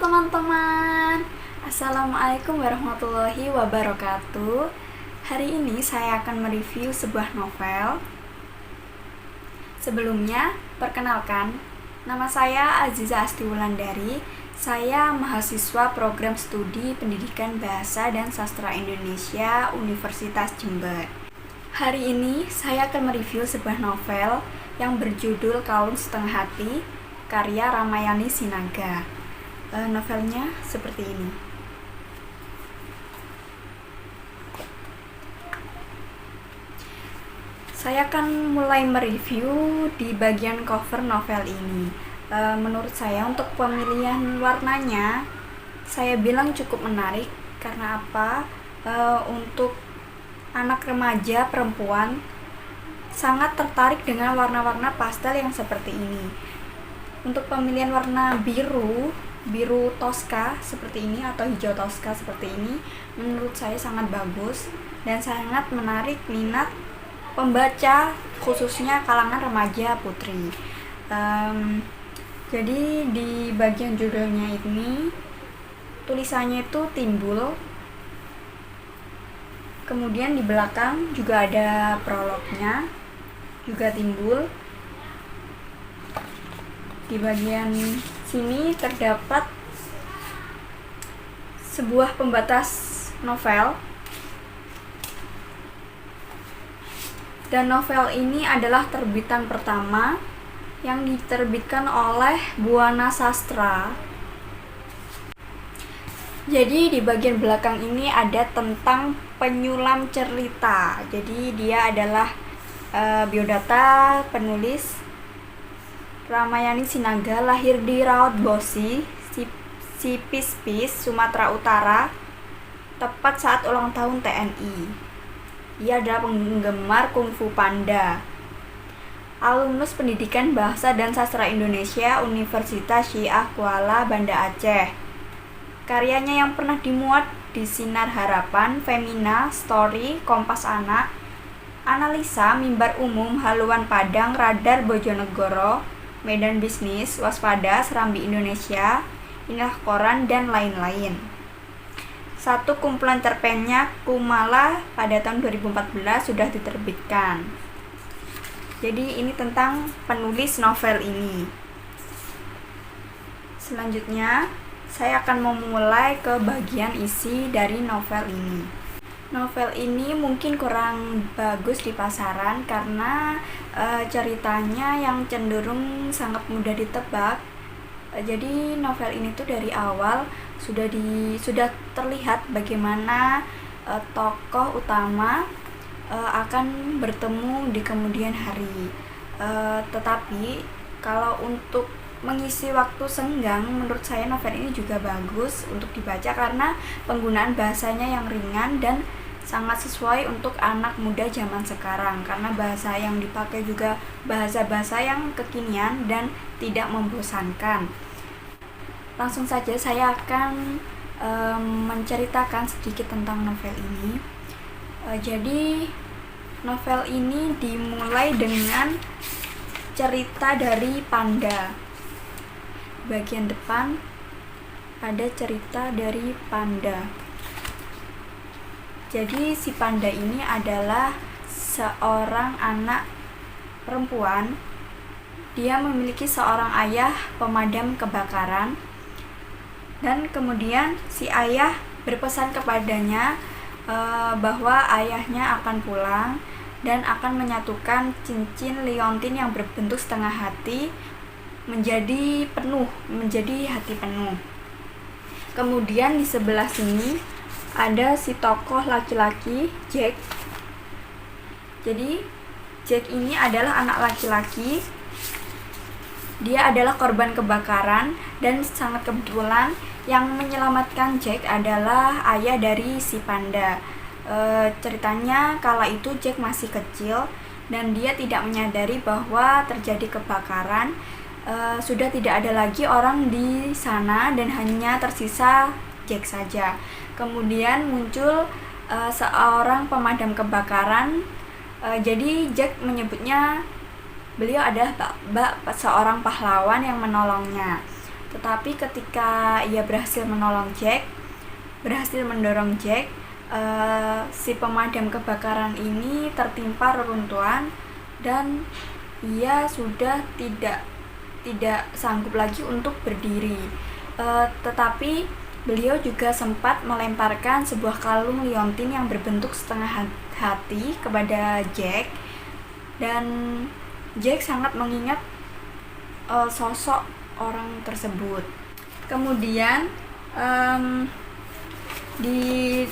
teman-teman, Assalamualaikum warahmatullahi wabarakatuh. Hari ini saya akan mereview sebuah novel. Sebelumnya, perkenalkan, nama saya Aziza Asti Wulandari. Saya mahasiswa program studi Pendidikan Bahasa dan Sastra Indonesia Universitas Jember. Hari ini saya akan mereview sebuah novel yang berjudul Kalung Setengah Hati, karya Ramayani Sinaga. Novelnya seperti ini. Saya akan mulai mereview di bagian cover novel ini. Menurut saya untuk pemilihan warnanya, saya bilang cukup menarik. Karena apa? Untuk anak remaja perempuan sangat tertarik dengan warna-warna pastel yang seperti ini. Untuk pemilihan warna biru toska seperti ini atau hijau toska seperti ini, menurut saya sangat bagus dan sangat menarik minat pembaca, khususnya kalangan remaja putri. Jadi di bagian judulnya ini tulisannya itu timbul, kemudian di belakang juga ada prolognya, juga timbul. Di bagian sini terdapat sebuah pembatas novel, dan novel ini adalah terbitan pertama yang diterbitkan oleh Buana Sastra. Jadi di bagian belakang ini ada tentang penyulam cerita. Jadi dia adalah biodata penulis Ramayani Sinaga, lahir di Rautbosi, Sipispis, Sumatera Utara, tepat saat ulang tahun TNI. Ia adalah penggemar kungfu panda. Alumnus Pendidikan Bahasa dan Sastra Indonesia Universitas Syiah Kuala, Banda Aceh. Karyanya yang pernah dimuat di Sinar Harapan, Femina, Story, Kompas Anak, Analisa, Mimbar Umum, Haluan Padang, Radar Bojonegoro, Medan Bisnis, Waspada, Serambi Indonesia, Inilah Koran, dan lain-lain. Satu kumpulan cerpennya, Kumala, pada tahun 2014 sudah diterbitkan. Jadi ini tentang penulis novel ini. Selanjutnya, saya akan memulai ke bagian isi dari novel ini. Novel ini mungkin kurang bagus di pasaran karena ceritanya yang cenderung sangat mudah ditebak. Jadi novel ini tuh dari awal sudah terlihat bagaimana tokoh utama akan bertemu di kemudian hari. Tetapi kalau untuk mengisi waktu senggang, menurut saya novel ini juga bagus untuk dibaca karena penggunaan bahasanya yang ringan dan sangat sesuai untuk anak muda zaman sekarang, karena bahasa yang dipakai juga bahasa-bahasa yang kekinian dan tidak membosankan. Langsung saja saya akan menceritakan sedikit tentang novel ini. Jadi novel ini dimulai dengan cerita dari panda. Bagian depan ada cerita dari panda. Jadi si panda ini adalah seorang anak perempuan. Dia memiliki seorang ayah pemadam kebakaran, dan kemudian si ayah berpesan kepadanya bahwa ayahnya akan pulang dan akan menyatukan cincin liontin yang berbentuk setengah hati menjadi hati penuh. Kemudian di sebelah sini ada si tokoh laki-laki, Jack. Jadi Jack ini adalah anak laki-laki. Dia adalah korban kebakaran dan sangat kebetulan yang menyelamatkan Jack adalah ayah dari si panda. Ceritanya kala itu Jack masih kecil dan dia tidak menyadari bahwa terjadi kebakaran. Sudah tidak ada lagi orang di sana dan hanya tersisa Jack saja. Kemudian muncul seorang pemadam kebakaran. Jadi Jack menyebutnya beliau adalah seorang pahlawan yang menolongnya. Tetapi ketika ia berhasil mendorong Jack, si pemadam kebakaran ini tertimpa reruntuhan dan ia sudah tidak sanggup lagi untuk berdiri. Tetapi beliau juga sempat melemparkan sebuah kalung liontin yang berbentuk setengah hati kepada Jack, dan Jack sangat mengingat sosok orang tersebut. Kemudian di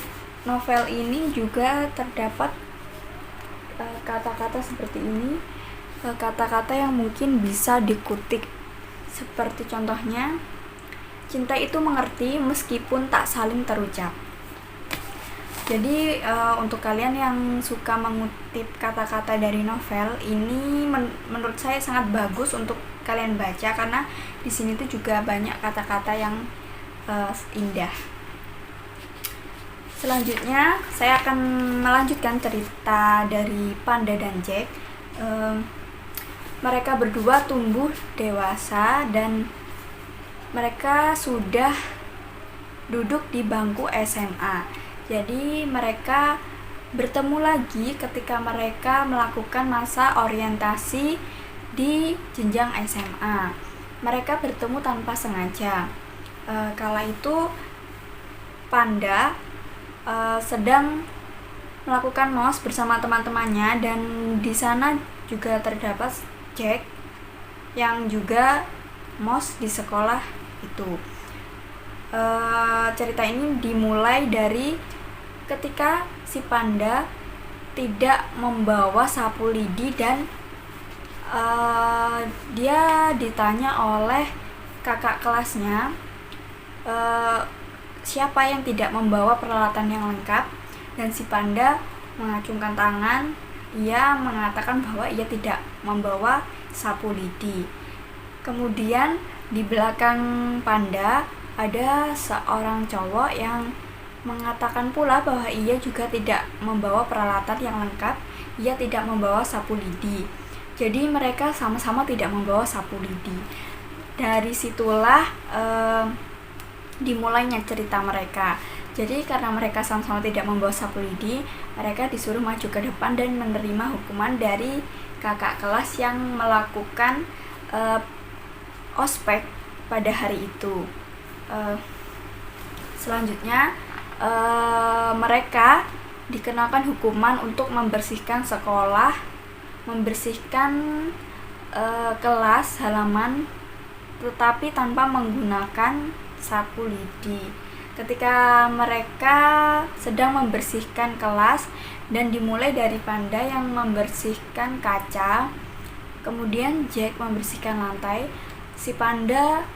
novel ini juga terdapat kata-kata seperti ini, kata-kata yang mungkin bisa dikutik, seperti contohnya, cinta itu mengerti meskipun tak saling terucap. Jadi untuk kalian yang suka mengutip kata-kata dari novel ini, menurut saya sangat bagus untuk kalian baca, karena di sini tuh juga banyak kata-kata yang indah. Selanjutnya saya akan melanjutkan cerita dari Panda dan Jack. Mereka berdua tumbuh dewasa dan mereka sudah duduk di bangku SMA. Jadi mereka bertemu lagi ketika mereka melakukan masa orientasi di jenjang SMA. Mereka bertemu tanpa sengaja. Kala itu Panda sedang melakukan MOS bersama teman-temannya, dan di sana juga terdapat Jack yang juga MOS di sekolah itu. Cerita ini dimulai dari ketika si Panda tidak membawa sapu lidi, dan dia ditanya oleh kakak kelasnya siapa yang tidak membawa peralatan yang lengkap, dan si Panda mengacungkan tangan. Ia mengatakan bahwa ia tidak membawa sapu lidi. Kemudian di belakang Panda ada seorang cowok yang mengatakan pula bahwa ia juga tidak membawa peralatan yang lengkap, ia tidak membawa sapu lidi. Jadi mereka sama-sama tidak membawa sapu lidi. Dari situlah dimulainya cerita mereka. Jadi karena mereka sama-sama tidak membawa sapu lidi, mereka disuruh maju ke depan dan menerima hukuman dari kakak kelas yang melakukan ospek pada hari itu. Selanjutnya mereka dikenakan hukuman untuk membersihkan sekolah, membersihkan kelas halaman, tetapi tanpa menggunakan sapu lidi. Ketika mereka sedang membersihkan kelas, dan dimulai dari Panda yang membersihkan kaca, kemudian Jack membersihkan lantai. Si Panda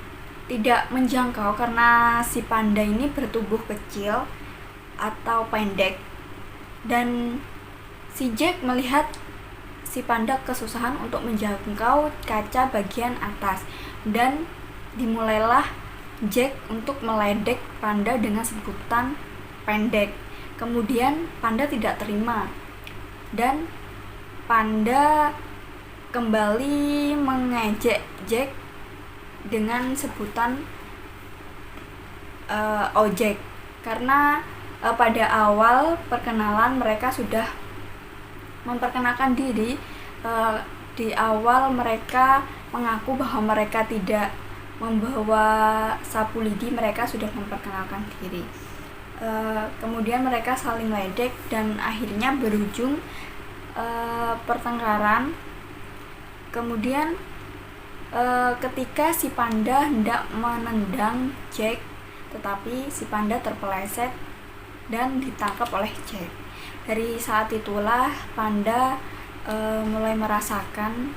tidak menjangkau karena si Panda ini bertubuh kecil atau pendek, dan si Jack melihat si Panda kesusahan untuk menjangkau kaca bagian atas, dan dimulailah Jack untuk meledek Panda dengan sebutan pendek. Kemudian Panda tidak terima, dan Panda kembali mengejek Jack dengan sebutan ojek, karena pada awal perkenalan mereka sudah memperkenalkan diri. Di awal mereka mengaku bahwa mereka tidak membawa sapu lidi, mereka sudah memperkenalkan diri. Kemudian mereka saling ledek dan akhirnya berujung pertengkaran. Kemudian ketika si Panda hendak menendang Jack, tetapi si Panda terpeleset dan ditangkap oleh Jack. Dari saat itulah Panda mulai merasakan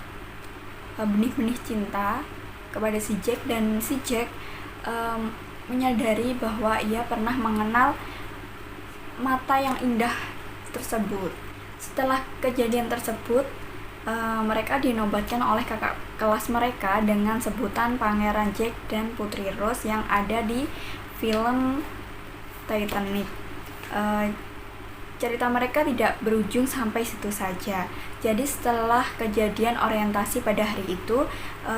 benih-benih cinta kepada si Jack, dan si Jack menyadari bahwa ia pernah mengenal mata yang indah tersebut. Setelah kejadian tersebut, mereka dinobatkan oleh kakak kelas mereka dengan sebutan Pangeran Jack dan Putri Rose yang ada di film Titanic. Cerita mereka tidak berujung sampai situ saja. Jadi setelah kejadian orientasi pada hari itu,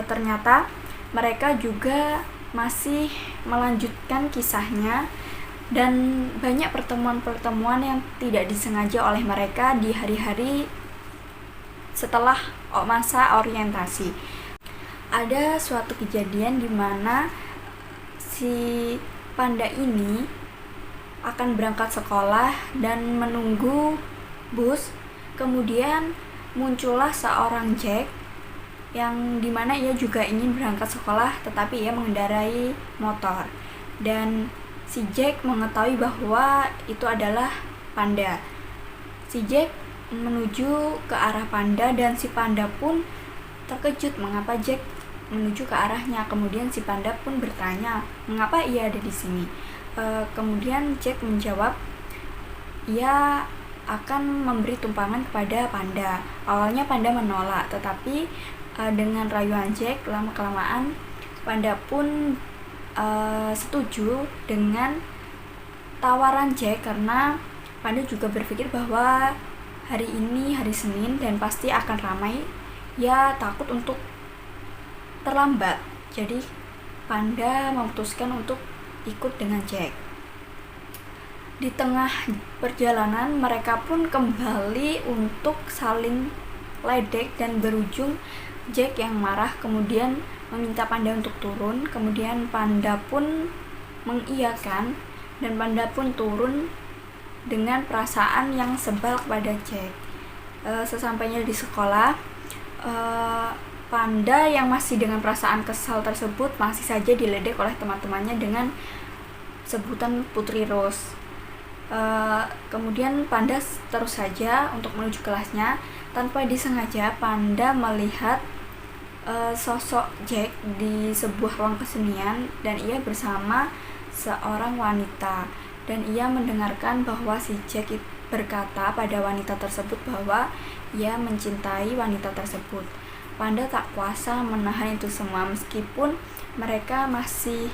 ternyata mereka juga masih melanjutkan kisahnya, dan banyak pertemuan-pertemuan yang tidak disengaja oleh mereka di hari-hari setelah masa orientasi. Ada suatu kejadian di mana si panda ini akan berangkat sekolah dan menunggu bus. Kemudian muncullah seorang Jack yang dimana ia juga ingin berangkat sekolah, tetapi ia mengendarai motor, dan si Jack mengetahui bahwa itu adalah panda. Si Jack menuju ke arah panda dan si panda pun terkejut mengapa Jack menuju ke arahnya. Kemudian si panda pun bertanya mengapa ia ada di sini. Kemudian Jack menjawab ia akan memberi tumpangan kepada panda. Awalnya panda menolak, tetapi dengan rayuan Jack, lama-kelamaan panda pun setuju dengan tawaran Jack, karena panda juga berpikir bahwa hari ini hari Senin dan pasti akan ramai. Ia takut untuk terlambat, jadi panda memutuskan untuk ikut dengan Jack. Di tengah perjalanan mereka pun kembali untuk saling ledek dan berujung Jack yang marah kemudian meminta panda untuk turun. Kemudian panda pun mengiyakan dan panda pun turun dengan perasaan yang sebal kepada Jack. Sesampainya di sekolah, panda yang masih dengan perasaan kesal tersebut masih saja diledek oleh teman-temannya dengan sebutan Putri Rose. Kemudian panda terus saja untuk menuju kelasnya. Tanpa disengaja panda melihat sosok Jack di sebuah ruang kesenian, dan ia bersama seorang wanita, dan ia mendengarkan bahwa si Jack berkata pada wanita tersebut bahwa ia mencintai wanita tersebut. Panda tak kuasa menahan itu semua, meskipun mereka masih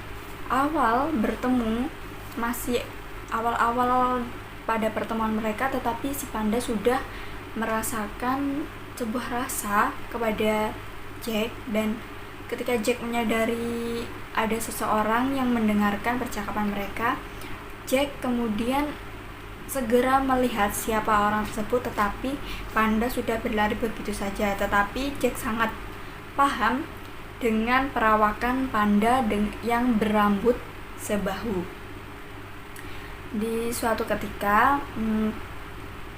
awal bertemu, masih awal-awal pada pertemuan mereka, tetapi si panda sudah merasakan sebuah rasa kepada Jack. Dan ketika Jack menyadari ada seseorang yang mendengarkan percakapan mereka, Jack kemudian segera melihat siapa orang tersebut, tetapi panda sudah berlari begitu saja. Tetapi Jack sangat paham dengan perawakan panda yang berambut sebahu. Di suatu ketika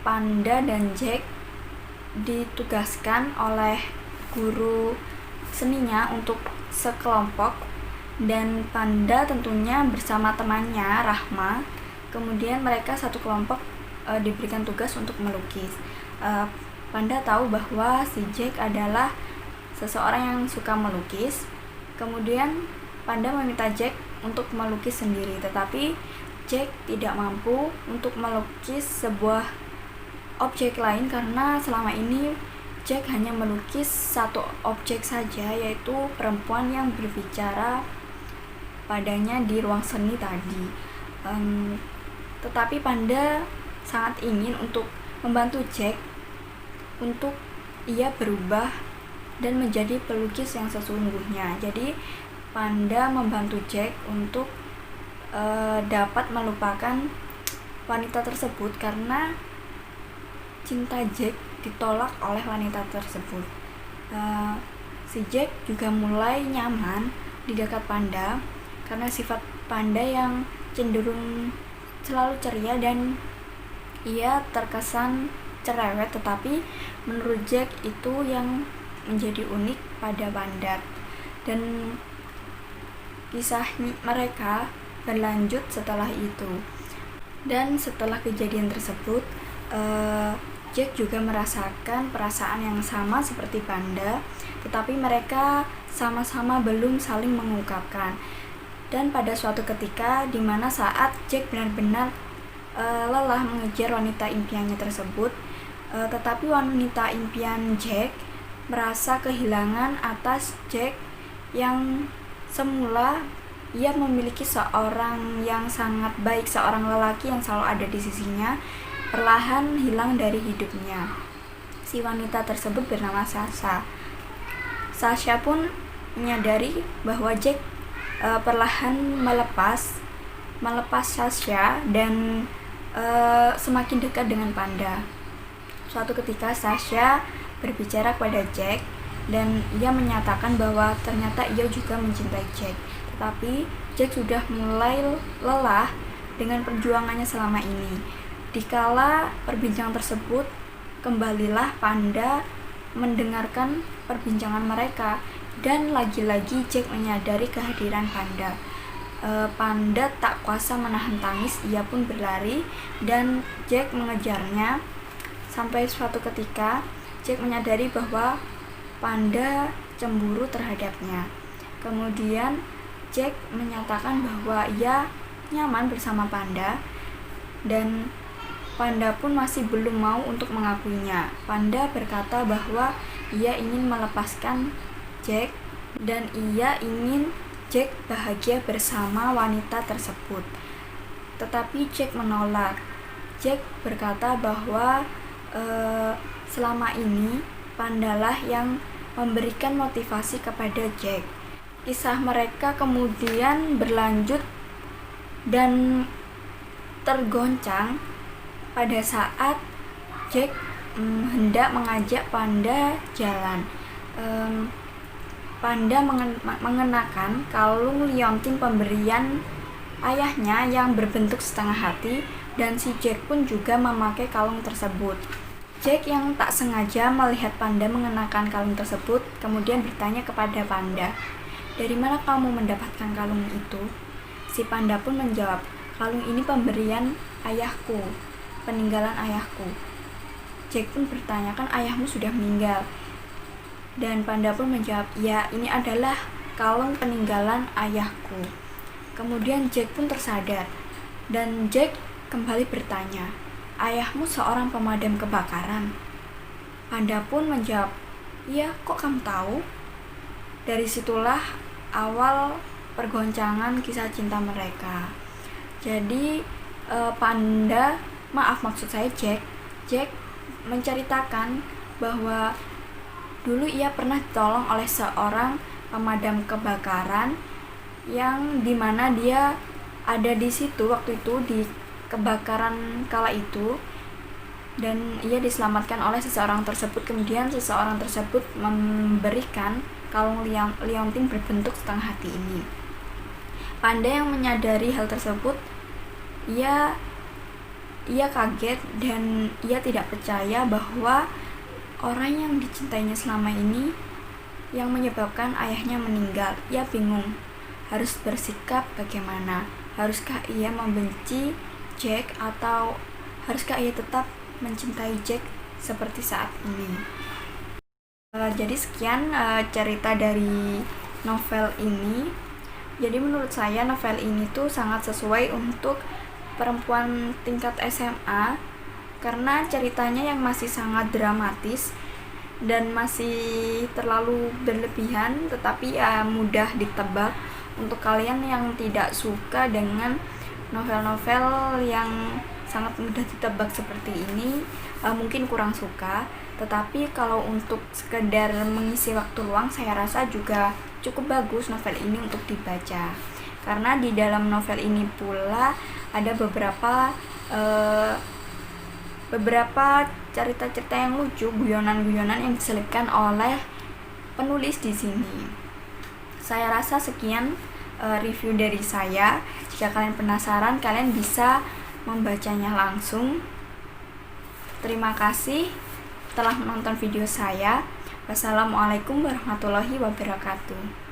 panda dan Jack ditugaskan oleh guru seninya untuk sekelompok, dan panda tentunya bersama temannya Rahma. Kemudian mereka satu kelompok diberikan tugas untuk melukis. Panda tahu bahwa si Jack adalah seseorang yang suka melukis. Kemudian panda meminta Jack untuk melukis sendiri, tetapi Jack tidak mampu untuk melukis sebuah objek lain, karena selama ini Jack hanya melukis satu objek saja, yaitu perempuan yang berbicara padanya di ruang seni tadi. Tetapi panda sangat ingin untuk membantu Jack untuk ia berubah dan menjadi pelukis yang sesungguhnya. Jadi panda membantu Jack untuk dapat melupakan wanita tersebut, karena cinta Jack ditolak oleh wanita tersebut. Si Jack juga mulai nyaman di dekat panda karena sifat panda yang cenderung selalu ceria, dan ia terkesan cerewet, tetapi menurut Jack itu yang menjadi unik pada panda. Dan kisah mereka berlanjut setelah itu. Dan setelah kejadian tersebut, Jack juga merasakan perasaan yang sama seperti panda, tetapi mereka sama-sama belum saling mengungkapkan. Dan pada suatu ketika di mana saat Jack benar-benar lelah mengejar wanita impiannya tersebut, tetapi wanita impian Jack merasa kehilangan atas Jack yang semula ia memiliki seorang yang sangat baik, seorang lelaki yang selalu ada di sisinya, perlahan hilang dari hidupnya. Si wanita tersebut bernama Sasha. Sasha pun menyadari bahwa Jack perlahan melepas Sasha dan semakin dekat dengan Panda. Suatu ketika Sasha berbicara kepada Jack dan ia menyatakan bahwa ternyata ia juga mencintai Jack. Tetapi Jack sudah mulai lelah dengan perjuangannya selama ini. Dikala perbincangan tersebut, kembalilah Panda mendengarkan perbincangan mereka dan lagi-lagi Jack menyadari kehadiran Panda. Panda tak kuasa menahan tangis, ia pun berlari dan Jack mengejarnya. Sampai suatu ketika Jack menyadari bahwa Panda cemburu terhadapnya. Kemudian Jack menyatakan bahwa ia nyaman bersama Panda dan Panda pun masih belum mau untuk mengakuinya. Panda berkata bahwa ia ingin melepaskan Jack dan ia ingin Jack bahagia bersama wanita tersebut. Tetapi Jack menolak. Jack berkata bahwa selama ini Pandalah yang memberikan motivasi kepada Jack. Kisah mereka kemudian berlanjut dan tergoncang pada saat Jack hendak mengajak Panda jalan. Panda mengenakan kalung liontin pemberian ayahnya yang berbentuk setengah hati dan si Jack pun juga memakai kalung tersebut. Jack yang tak sengaja melihat Panda mengenakan kalung tersebut kemudian bertanya kepada Panda, "Dari mana kamu mendapatkan kalung itu?" Si Panda pun menjawab, "Kalung ini pemberian ayahku, peninggalan ayahku." Jack pun bertanya, "Kan ayahmu sudah meninggal?" Dan Panda pun menjawab, "Ya, ini adalah kalung peninggalan ayahku." Kemudian Jack pun tersadar dan Jack kembali bertanya, "Ayahmu seorang pemadam kebakaran?" Panda pun menjawab, "Iya, kok kamu tahu?" Dari situlah awal pergoncangan kisah cinta mereka. Jadi Jack menceritakan bahwa dulu ia pernah ditolong oleh seorang pemadam kebakaran yang dimana dia ada di situ waktu itu di kebakaran kala itu dan ia diselamatkan oleh seseorang tersebut. Kemudian seseorang tersebut memberikan kalung liontin berbentuk setengah hati ini. Panda yang menyadari hal tersebut, ia kaget dan ia tidak percaya bahwa orang yang dicintainya selama ini yang menyebabkan ayahnya meninggal. Ia bingung harus bersikap bagaimana. Haruskah ia membenci Jack atau haruskah ia tetap mencintai Jack seperti saat ini? Jadi sekian cerita dari novel ini. Jadi menurut saya novel ini tuh sangat sesuai untuk perempuan tingkat SMA karena ceritanya yang masih sangat dramatis dan masih terlalu berlebihan, tetapi ya mudah ditebak. Untuk kalian yang tidak suka dengan novel-novel yang sangat mudah ditebak seperti ini, mungkin kurang suka. Tetapi kalau untuk sekedar mengisi waktu luang, saya rasa juga cukup bagus novel ini untuk dibaca. Karena di dalam novel ini pula ada beberapa cerita-cerita yang lucu, guyonan-guyonan yang diselipkan oleh penulis di sini. Saya rasa sekian review dari saya. Jika kalian penasaran, kalian bisa membacanya langsung. Terima kasih telah menonton video saya. Wassalamualaikum warahmatullahi wabarakatuh.